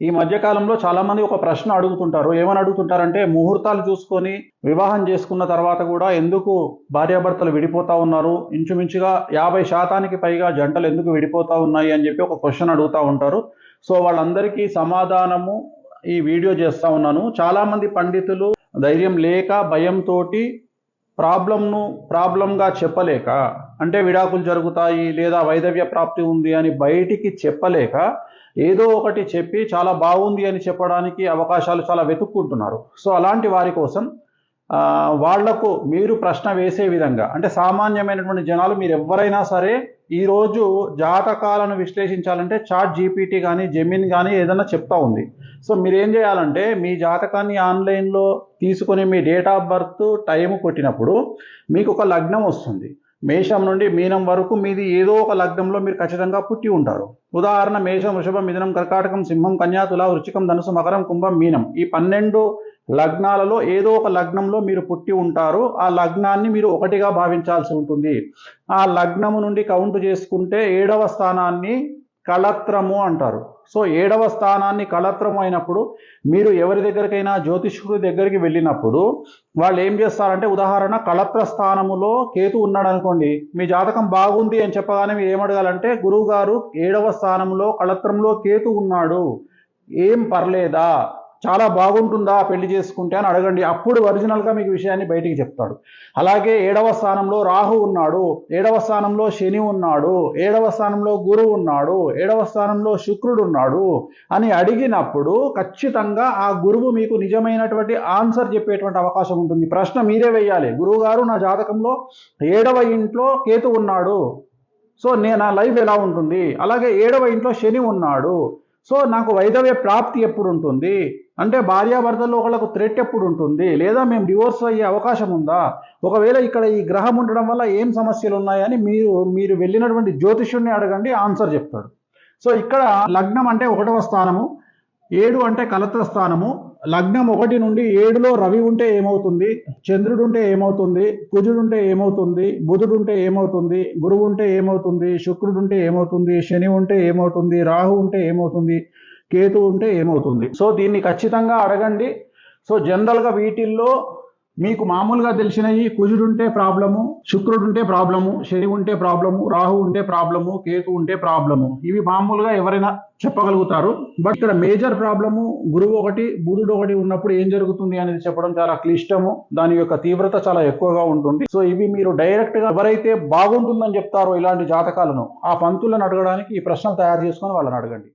ఈ మధ్య కాలంలో చాలా మంది ఒక ప్రశ్న అడుగుతుంటారు. ఏమని అడుగుతుంటారంటే, ముహూర్తాలు చూసుకొని వివాహం చేసుకున్న తర్వాత కూడా ఎందుకు భార్యాభర్తలు విడిపోతా ఉన్నారు? ఇంచుమించుగా 50% పైగా జంటలు ఎందుకు విడిపోతా ఉన్నాయి అని చెప్పి ఒక క్వశ్చన్ అడుగుతా ఉంటారు. సో వాళ్ళందరికీ సమాధానము ఈ వీడియో చేస్తా ఉన్నాను. చాలా మంది పండితులు ధైర్యం లేక, భయంతోటి ప్రాబ్లంగా చెప్పలేక, అంటే విడాకులు జరుగుతాయి లేదా వైధవ్య ప్రాప్తి ఉంది అని బయటికి చెప్పలేక, ఏదో ఒకటి చెప్పి చాలా బాగుంది అని చెప్పడానికి అవకాశాలు చాలా వెతుక్కుంటున్నారు. సో అలాంటి వారి కోసం వాళ్లకు మీరు ప్రశ్న వేసే విధంగా, అంటే సామాన్యమైనటువంటి జనాలు మీరు ఎవరైనా సరే ఈరోజు జాతకాలను విశ్లేషించాలంటే చాట్ జీపీటీ కానీ జెమిన్ కానీ ఏదైనా చెప్తా ఉంది. సో మీరేం చేయాలంటే మీ జాతకాన్ని ఆన్లైన్లో తీసుకొని మీ డేట్ ఆఫ్ బర్త్ టైం కొట్టినప్పుడు మీకు ఒక లగ్నం వస్తుంది. మేషం నుండి మీనం వరకు మీది ఏదో ఒక లగ్నంలో మీరు ఖచ్చితంగా పుట్టి ఉంటారు. ఉదాహరణ మేషం, వృషభం, మిథునం, కర్కాటకం, సింహం, కన్యా, తుల, వృశ్చికం, ధనుసు, మకరం, కుంభం, మీనం, ఈ 12 లగ్నాలలో ఏదో ఒక లగ్నంలో మీరు పుట్టి ఉంటారు. ఆ లగ్నాన్ని మీరు ఒకటిగా భావించాల్సి ఉంటుంది. ఆ లగ్నము నుండి కౌంట్ చేసుకుంటే 7వ స్థానాన్ని కళత్రము అంటారు. సో 7వ స్థానాన్ని కళత్రము అయినప్పుడు మీరు ఎవరి దగ్గరికైనా జ్యోతిష్కుడి దగ్గరికి వెళ్ళినప్పుడు వాళ్ళు ఏం చేస్తారంటే, ఉదాహరణ కళత్ర స్థానములో కేతు ఉన్నాడు అనుకోండి, మీ జాతకం బాగుంది అని చెప్పగానే మీరు ఏమడగాలంటే, గురువు గారు 7వ స్థానంలో కళత్రంలో కేతు ఉన్నాడు, ఏం పర్లేదా, చాలా బాగుంటుందా పెళ్లి చేసుకుంటే అని అడగండి. అప్పుడు ఒరిజినల్గా మీకు విషయాన్ని బయటికి చెప్తాడు. అలాగే 7వ స్థానంలో రాహు ఉన్నాడు, 7వ స్థానంలో శని ఉన్నాడు, 7వ స్థానంలో గురువు ఉన్నాడు, 7వ స్థానంలో శుక్రుడు ఉన్నాడు అని అడిగినప్పుడు ఖచ్చితంగా ఆ గురువు మీకు నిజమైనటువంటి ఆన్సర్ చెప్పేటువంటి అవకాశం ఉంటుంది. ప్రశ్న మీరే వేయాలి, గురువు గారు నా జాతకంలో 7వ ఇంట్లో కేతు ఉన్నాడు, సో నా లైఫ్ ఎలా ఉంటుంది? అలాగే 7వ ఇంట్లో శని ఉన్నాడు, సో నాకు వైధవ్య ప్రాప్తి ఎప్పుడు ఉంటుంది? అంటే భార్యాభర్తల్లో ఒకళ్ళకు థ్రెట్ ఎప్పుడు ఉంటుంది? లేదా మేము డివోర్స్ అయ్యే అవకాశం ఉందా? ఒకవేళ ఇక్కడ ఈ గ్రహం ఉండడం వల్ల ఏం సమస్యలు ఉన్నాయని మీరు వెళ్ళినటువంటి జ్యోతిష్యుడిని అడగండి, ఆన్సర్ చెప్తాడు. సో ఇక్కడ లగ్నం అంటే 1వ స్థానము, 7 అంటే కలత్ర స్థానము. లగ్నం 1 నుండి 7లో రవి ఉంటే ఏమవుతుంది, చంద్రుడు ఉంటే ఏమవుతుంది, కుజుడు ఉంటే ఏమవుతుంది, బుధుడు ఉంటే ఏమవుతుంది, గురువు ఉంటే ఏమవుతుంది, శుక్రుడు ఉంటే ఏమవుతుంది, శని ఉంటే ఏమవుతుంది, రాహు ఉంటే ఏమవుతుంది, కేతు ఉంటే ఏమవుతుంది? సో దీన్ని ఖచ్చితంగా అడగండి. సో జనరల్గా వీటిల్లో మీకు మామూలుగా తెలిసినవి కుజుడుంటే ప్రాబ్లము, శుక్రుడుంటే ప్రాబ్లము, శని ఉంటే ప్రాబ్లము, రాహు ఉంటే ప్రాబ్లము, కేతు ఉంటే ప్రాబ్లము, ఇవి మామూలుగా ఎవరైనా చెప్పగలుగుతారు. బట్ ఇక్కడ మేజర్ ప్రాబ్లము గురువు 1 బుధుడు 1 ఉన్నప్పుడు ఏం జరుగుతుంది అనేది చెప్పడం చాలా క్లిష్టము, దాని యొక్క తీవ్రత చాలా ఎక్కువగా ఉంటుంది. సో ఇవి మీరు డైరెక్ట్గా ఎవరైతే బాగుంటుందని చెప్తారో ఇలాంటి జాతకాలను, ఆ పంతులను అడగడానికి ఈ ప్రశ్నలు తయారు చేసుకొని వాళ్ళని అడగండి.